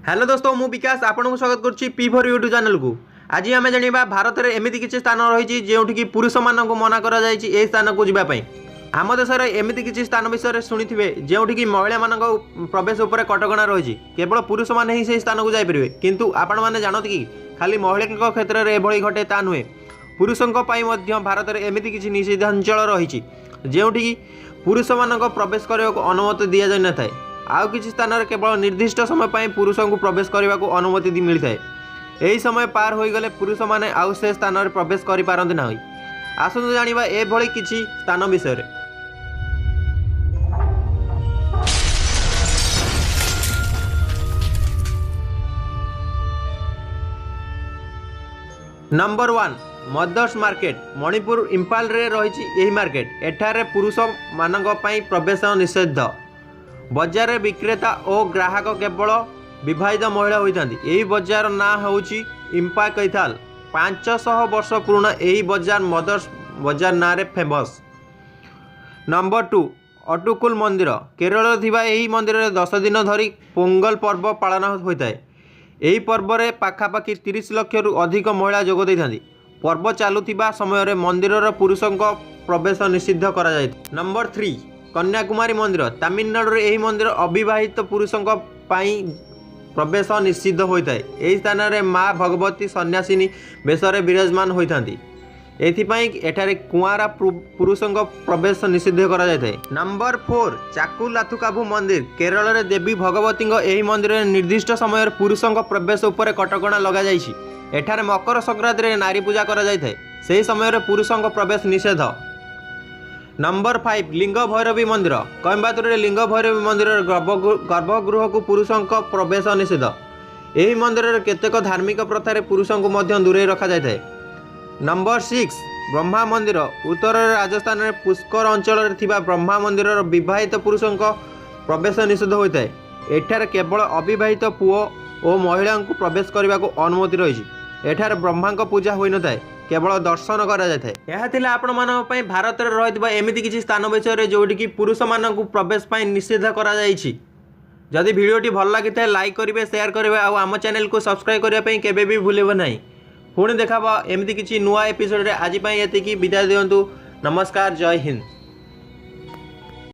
Hello दोस्तों मु विकास आपको स्वागत करुच्ची P4 यूट्यूब चैनल को। आज आम जाना भारत में एमती किसी स्थान रही जो पुरुष मानक मना कर स्थान को जावाई। आम देश में एमती किसी स्थान विषय शुणी जो कि महिला मान प्रवेश उपर कटकणा रही केवल पुरुष मैंने ही से स्थान को जापरेंगे किंतु आपण मैंने जानते कि खाली महिला क्षेत्र में एभली घटे ता नुहे पुरुषों भारत में एमती किसी निषेधांचल रही जो पुरुष मान प्रवेश करने को अनुमति दि जाए न था। आउ किसी स्थान में केवल निर्दिष्ट समय पर पुरुषों को प्रवेश करने को अनुमति मिलता है। यही समय पार हो गले पुरुष माने आउ से स्थान में प्रवेश कर पारती ना। आसतु जानिबा एभली किसी स्थान विषय। Number 1 mothers market Manipur Imphal रे रही यही मार्केट। एठारे पुरुष मानक पई प्रवेश निषेध। बजार विक्रेता और ग्राहक केवल विवाहित महिला होता। यही बजार ना हूँ इम्पा कैथाल। 500 वर्ष पुराना यही बजार मदर्स बजार ना रे फेमस। नंबर 2 अटुकुल मंदिर केरल थिबा यही मंदिर में 10 दिन धरी पोंगल पर्व पालन होता है। यही पर्व में पाखापाखि 30 लाख रु अधिक महिला जोग देइथांती। पर्व चलुथिबा समय मंदिर पुरुषों प्रवेश निषिद्ध करा जाय। नंबर 3 कन्याकुमारी मंदिर तमिलनाडु यही मंदिर अविवाहित पुरुषों प्रवेश निषिद्ध होता है। यही स्थान में माँ भगवती सन्यासिनी बेश विराजमान होती। एठारे कुआरा पुरुषों प्रवेश निषिद्ध करा जाय। नंबर 4 चाकुलाथुकाभु मंदिर केरल में देवी भगवती यही मंदिर में निर्दिष्ट समय पुरुषों प्रवेश उपर कटकणा लग जाइछि। एठारे मकर संक्रांति में नारी पूजा करा जाय थाए। सेही समय पुरुषों प्रवेश निषेध। नंबर 5 लिंग भैरवी मंदिर कोयम्बाटूर लिंग भैरवी मंदिर गर्भगृह को पुरुषों प्रवेश निषेध। यही मंदिर में केतेक धार्मिक प्रथार पुरुषों को दूरे रखा जाए। नंबर 6 ब्रह्मा मंदिर उत्तर राजस्थान में पुष्कर अंचल ब्रह्मा मंदिर विवाहित पुरुषों प्रवेश निषेध होता है। एठार केवल अविवाहित पुओ और महिला को प्रवेश करने को अनुमति रही। एठार ब्रह्मा पूजा होई न थाए केवल दर्शन करा जाय थाए। यह थिला आपण मानक पई भारत रे रहितबा एमिति किछि स्थान विषय जोटी कि पुरुष मानक प्रवेश पई निषेध करा जायछि। जदि वीडियोटी भल लागि थाए लाइक करिवे शेयर करिवे आ आम चैनल को सब्सक्राइब करिया पई केबे भी भूलेबो नाही। पुणी देखाबो एमिति किछि नुवा एपिसोड रे। आज पई एतिकी विदाय दियंतु। नमस्कार जय हिंद।